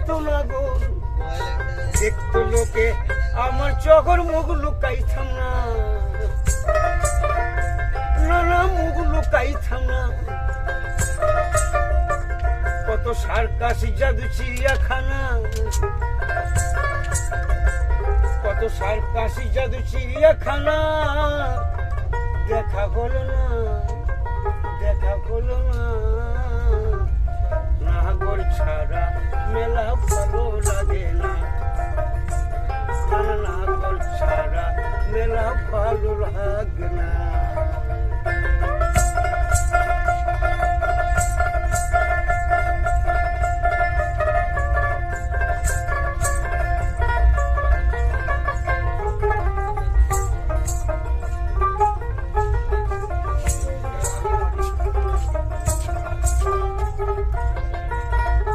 দেখতো না গো, দেখতো লোকে আমার চোখের মুখ লুকাইতাম না, না না মুখ লুকাইতাম না। কত সার্কাস জাদু চিড়িয়াখানা, কত সার্কাস জাদু চিড়িয়াখানা, দেখা হলো না, দেখা হলো না। নাগর ছাড়া মেলা ভালো লাগে না, নাগর ছাড়া মেলা ভালো লাগে না।